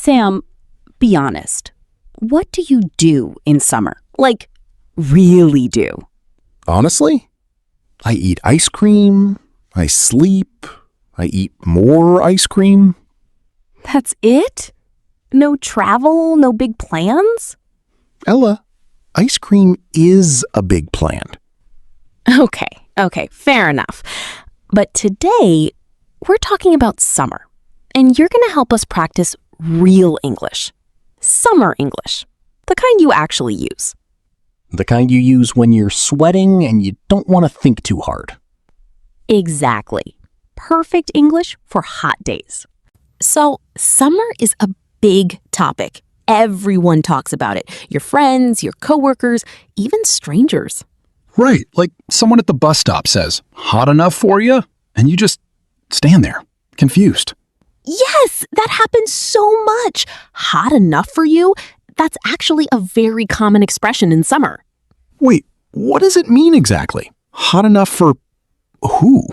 Sam, be honest. What do you do in summer? Like, really do? Honestly, I eat ice cream, I sleep, I eat more ice cream. That's it? No travel, no big plans? Ella, ice cream is a big plan. Okay, fair enough. But today, we're talking about summer, and you're going to help us practice real English. Summer English. The kind you actually use. The kind you use when you're sweating and you don't want to think too hard. Exactly. Perfect English for hot days. So, summer is a big topic. Everyone talks about it. Your friends, your coworkers, even strangers. Right, like someone at the bus stop says, "Hot enough for you?" And you just stand there, confused. Yes, that happens so much. Hot enough for you? That's actually a very common expression in summer. Wait, what does it mean exactly? Hot enough for who?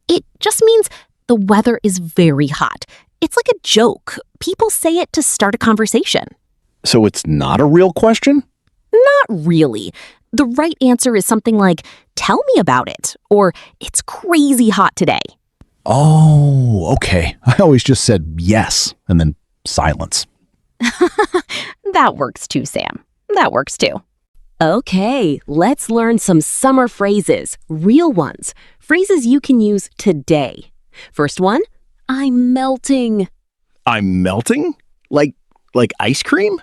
It just means the weather is very hot. It's like a joke. People say it to start a conversation. So it's not a real question? Not really. The right answer is something like, "Tell me about it," or "It's crazy hot today." Oh, okay. I always just said yes and then silence. That works too, Sam. That works too. Okay, let's learn some summer phrases, real ones, phrases you can use today. First one, I'm melting. I'm melting? Like ice cream?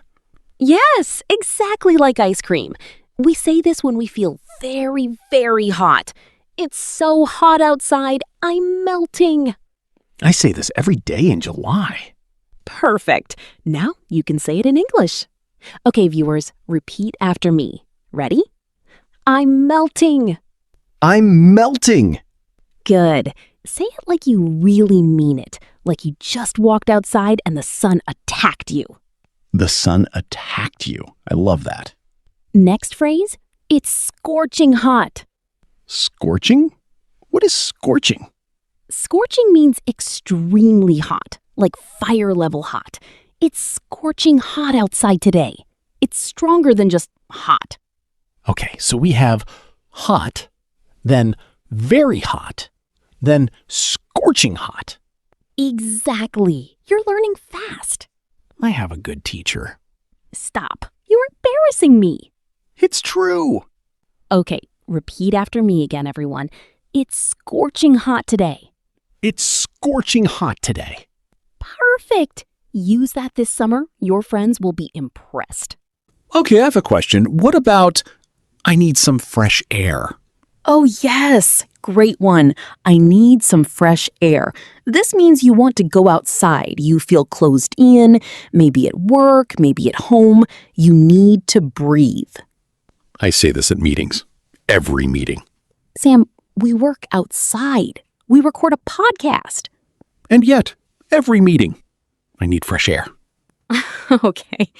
Yes, exactly like ice cream. We say this when we feel very, very hot. It's so hot outside, I'm melting. I say this every day in July. Perfect. Now you can say it in English. Okay, viewers, repeat after me. Ready? I'm melting. I'm melting. Good. Say it like you really mean it, like you just walked outside and the sun attacked you. The sun attacked you. I love that. Next phrase, it's scorching hot. Scorching? What is scorching? Scorching means extremely hot, like fire level hot. It's scorching hot outside today. It's stronger than just hot. Okay, so we have hot, then very hot, then scorching hot. Exactly. You're learning fast. I have a good teacher. Stop. You're embarrassing me. It's true. Okay, repeat after me again, everyone. It's scorching hot today. It's scorching hot today. Perfect. Use that this summer. Your friends will be impressed. Okay, I have a question. What about I need some fresh air? Oh, yes. Great one. I need some fresh air. This means you want to go outside. You feel closed in, maybe at work, maybe at home. You need to breathe. I say this at meetings. Every meeting. Sam, we work outside. We record a podcast. And yet, every meeting, I need fresh air. Okay.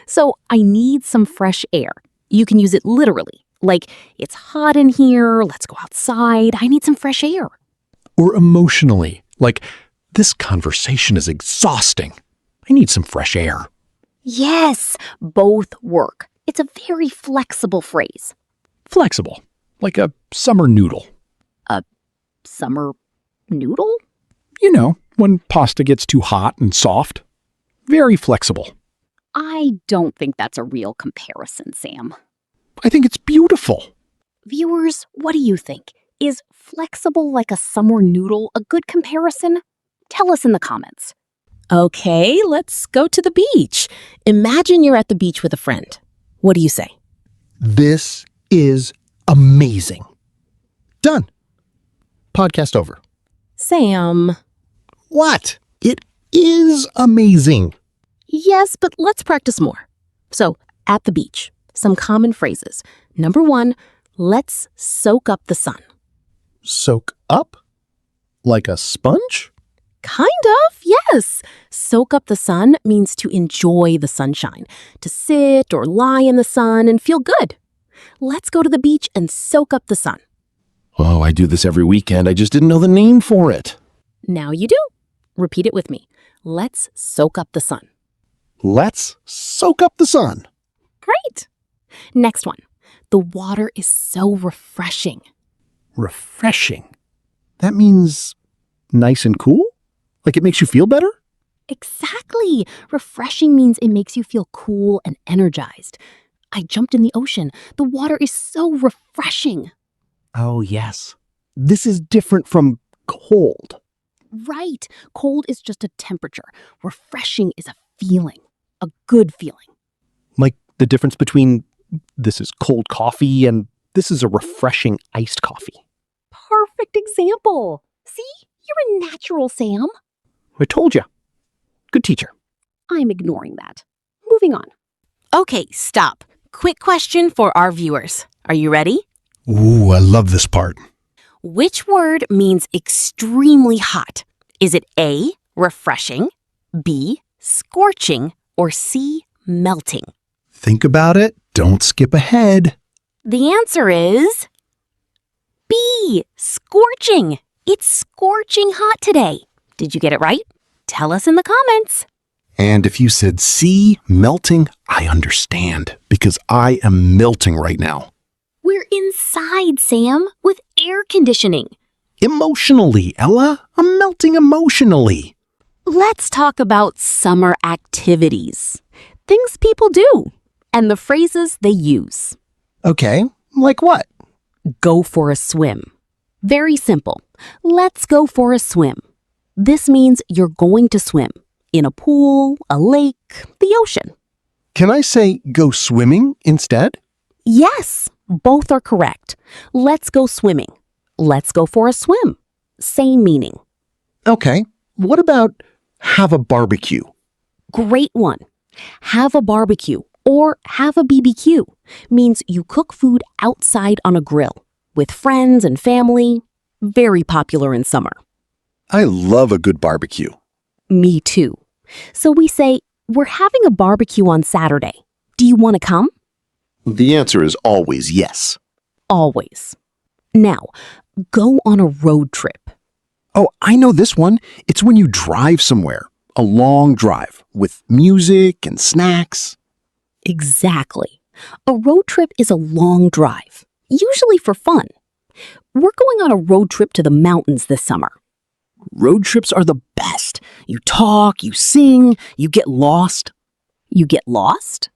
So I need some fresh air. You can use it literally. Like, it's hot in here, let's go outside, I need some fresh air. Or emotionally, like, this conversation is exhausting. I need some fresh air. Yes, both work. It's a very flexible phrase. Flexible, like a summer noodle. A summer noodle? You know, when pasta gets too hot and soft. Very flexible. I don't think that's a real comparison, Sam. I think it's beautiful. Viewers, what do you think? Is flexible like a summer noodle a good comparison? Tell us in the comments. Okay, let's go to the beach. Imagine you're at the beach with a friend. What do you say? This is amazing. Done. Podcast over. Sam. What? It is amazing. Yes, but let's practice more. So, at the beach, some common phrases. Number 1, let's soak up the sun. Soak up? Like a sponge? Kind of, yes. Soak up the sun means to enjoy the sunshine, to sit or lie in the sun and feel good. Let's go to the beach and soak up the sun. Oh, I do this every weekend. I just didn't know the name for it. Now you do. Repeat it with me. Let's soak up the sun. Let's soak up the sun. Great. Next one. The water is so refreshing. Refreshing. That means nice and cool? Like it makes you feel better? Exactly. Refreshing means it makes you feel cool and energized. I jumped in the ocean. The water is so refreshing. Oh, yes. This is different from cold. Right. Cold is just a temperature. Refreshing is a feeling, a good feeling. Like the difference between this is cold coffee and this is a refreshing iced coffee. Perfect example. See? You're a natural, Sam. I told you. Good teacher. I'm ignoring that. Moving on. Okay, stop. Quick question for our viewers. Are you ready? Ooh, I love this part. Which word means extremely hot? Is it A, refreshing, B, scorching, or C, melting? Think about it. Don't skip ahead. The answer is B, scorching. It's scorching hot today. Did you get it right? Tell us in the comments. And if you said C, melting, I understand because I am melting right now. We're inside, Sam, with air conditioning. Emotionally, Ella. I'm melting emotionally. Let's talk about summer activities. Things people do and the phrases they use. Okay, like what? Go for a swim. Very simple. Let's go for a swim. This means you're going to swim in a pool, a lake, the ocean. Can I say go swimming instead? Yes, both are correct. Let's go swimming. Let's go for a swim. Same meaning. Okay, what about have a barbecue? Great one. Have a barbecue or have a BBQ means you cook food outside on a grill with friends and family. Very popular in summer. I love a good barbecue. Me too. So we say, we're having a barbecue on Saturday. Do you want to come? The answer is always yes. Always. Now, go on a road trip. Oh, I know this one. It's when you drive somewhere. A long drive with music and snacks. Exactly. A road trip is a long drive, usually for fun. We're going on a road trip to the mountains this summer. Road trips are the best. You talk, you sing, you get lost. You get lost?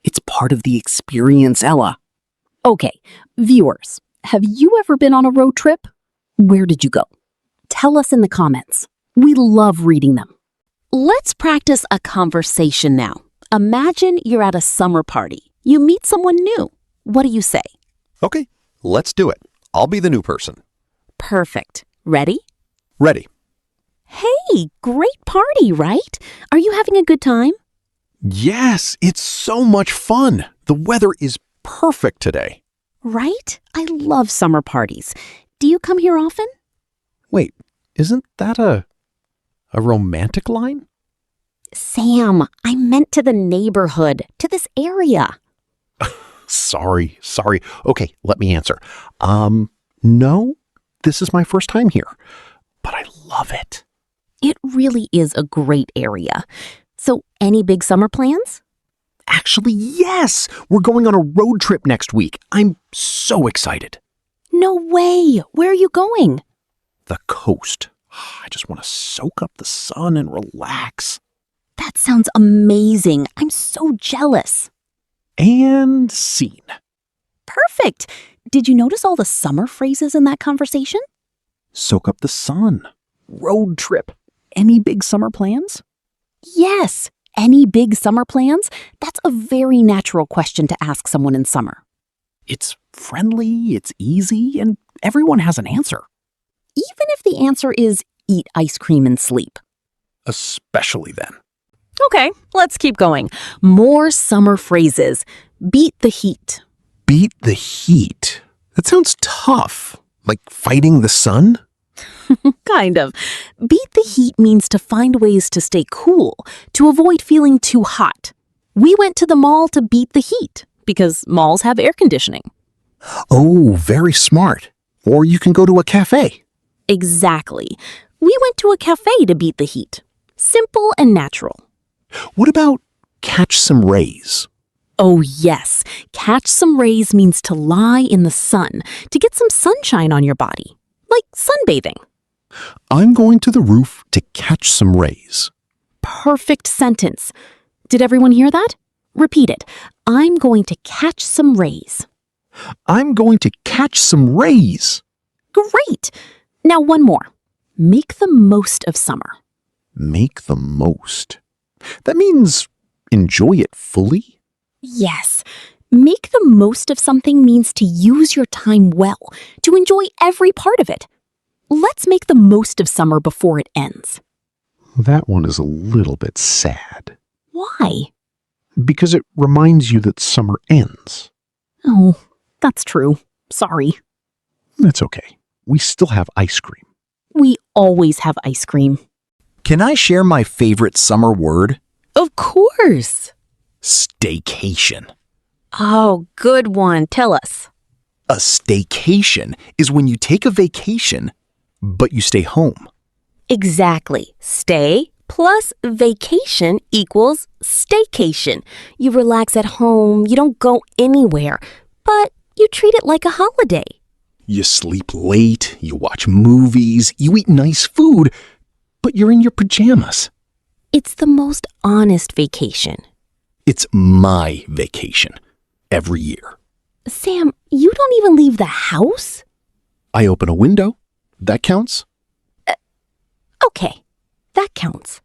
It's part of the experience, Ella. Okay, viewers, have you ever been on a road trip? Where did you go? Tell us in the comments. We love reading them. Let's practice a conversation now. Imagine you're at a summer party. You meet someone new. What do you say? Okay, let's do it. I'll be the new person. Perfect. Ready? Ready. Hey, great party, right? Are you having a good time? Yes, it's so much fun. The weather is perfect today. Right? I love summer parties. Do you come here often? Wait, isn't that a romantic line? Sam, I meant to the neighborhood, to this area. Sorry. Okay, let me answer. No, this is my first time here, but I love it. It really is a great area. So, any big summer plans? Actually, yes! We're going on a road trip next week. I'm so excited. No way! Where are you going? The coast. I just want to soak up the sun and relax. That sounds amazing. I'm so jealous. And scene. Perfect. Did you notice all the summer phrases in that conversation? Soak up the sun. Road trip. Any big summer plans? Yes. Any big summer plans? That's a very natural question to ask someone in summer. It's friendly, it's easy, and everyone has an answer. Even if the answer is eat ice cream and sleep. Especially then. Okay, let's keep going. More summer phrases. Beat the heat. Beat the heat. That sounds tough. Like fighting the sun? Kind of. Beat the heat means to find ways to stay cool, to avoid feeling too hot. We went to the mall to beat the heat because malls have air conditioning. Oh, very smart. Or you can go to a cafe. Exactly. We went to a cafe to beat the heat. Simple and natural. What about catch some rays. Oh, yes. Catch some rays means to lie in the sun to get some sunshine on your body, like sunbathing. I'm going to the roof to catch some rays. Perfect sentence. Did everyone hear that? Repeat it. I'm going to catch some rays. I'm going to catch some rays. Great. Now one more. Make the most of summer. Make the most. That means enjoy it fully? Yes. Make the most of something means to use your time well, to enjoy every part of it. Let's make the most of summer before it ends. That one is a little bit sad. Why? Because it reminds you that summer ends. Oh, that's true. Sorry. That's okay. We still have ice cream. We always have ice cream. Can I share my favorite summer word? Of course. Staycation. Oh, good one. Tell us. A staycation is when you take a vacation, but you stay home. Exactly. Stay plus vacation equals staycation. You relax at home, you don't go anywhere, but you treat it like a holiday. You sleep late, you watch movies, you eat nice food, but you're in your pajamas. It's the most honest vacation. It's my vacation every year. Sam, you don't even leave the house? I open a window. That counts. Okay, that counts.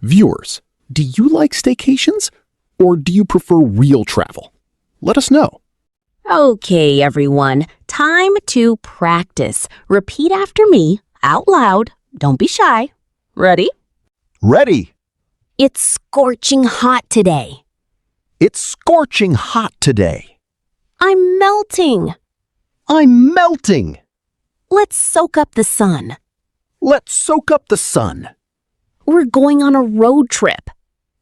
Viewers, do you like staycations or do you prefer real travel? Let us know. Okay, everyone. Time to practice. Repeat after me, out loud. Don't be shy. Ready? Ready. It's scorching hot today. It's scorching hot today. I'm melting. I'm melting. Let's soak up the sun. Let's soak up the sun. We're going on a road trip.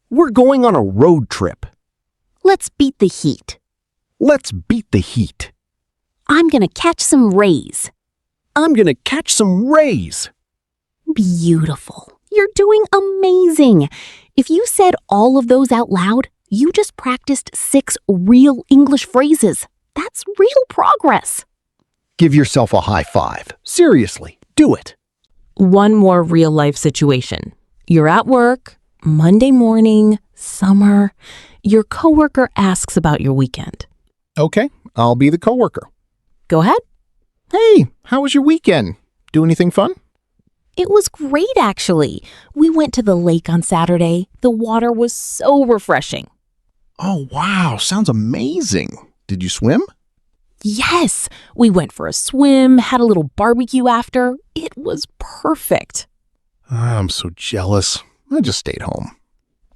We're going on a road trip. Let's beat the heat. Let's beat the heat. I'm gonna catch some rays. I'm gonna catch some rays. Beautiful. You're doing amazing. If you said all of those out loud, you just practiced 6 real English phrases. That's real progress. Give yourself a high five. Seriously, do it. One more real life situation. You're at work, Monday morning, summer. Your coworker asks about your weekend. Okay, I'll be the coworker. Go ahead. Hey, how was your weekend? Do anything fun? It was great, actually. We went to the lake on Saturday. The water was so refreshing. Oh, wow, sounds amazing. Did you swim? Yes, we went for a swim, had a little barbecue after. It was perfect. I'm so jealous. I just stayed home.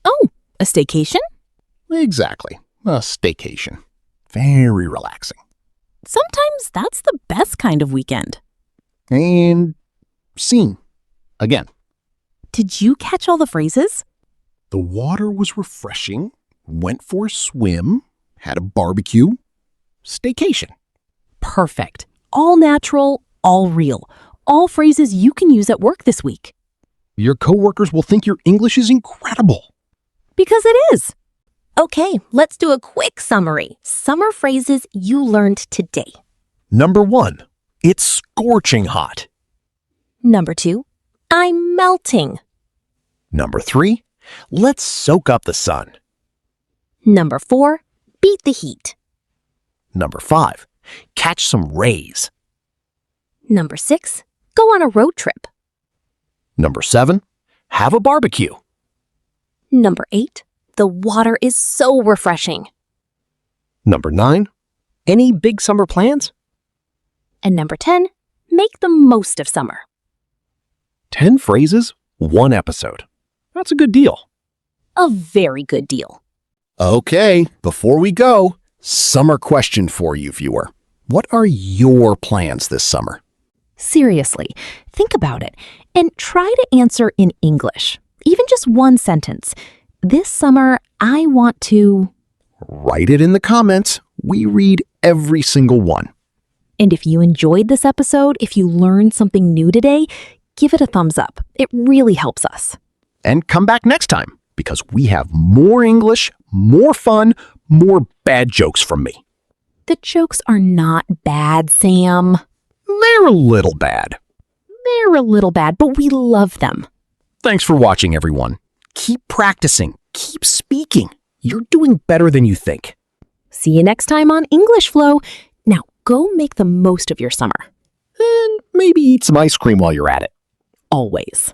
Oh, a staycation? Exactly, a staycation. Very relaxing. Sometimes that's the best kind of weekend. And scene. Again. Did you catch all the phrases? The water was refreshing, went for a swim, had a barbecue, staycation. Perfect. All natural, all real. All phrases you can use at work this week. Your coworkers will think your English is incredible. Because it is. Okay, let's do a quick summary. Summer phrases you learned today. Number 1, it's scorching hot. Number 2, I'm melting. Number 3, let's soak up the sun. Number 4, beat the heat. Number 5, catch some rays. Number 6, go on a road trip. Number 7, have a barbecue. Number 8, the water is so refreshing. Number 9, any big summer plans? And number 10, make the most of summer. 10 phrases, 1 episode. That's a good deal. A very good deal. Okay, before we go, summer question for you, viewer. What are your plans this summer? Seriously, think about it and try to answer in English, even just one sentence. This summer, I want to... Write it in the comments. We read every single one. And if you enjoyed this episode, if you learned something new today, give it a thumbs up. It really helps us. And come back next time because we have more English, more fun, more bad jokes from me. The jokes are not bad, Sam. They're a little bad. They're a little bad, but we love them. Thanks for watching, everyone. Keep practicing. Keep speaking. You're doing better than you think. See you next time on English Flow. Now go make the most of your summer. And maybe eat some ice cream while you're at it. Always.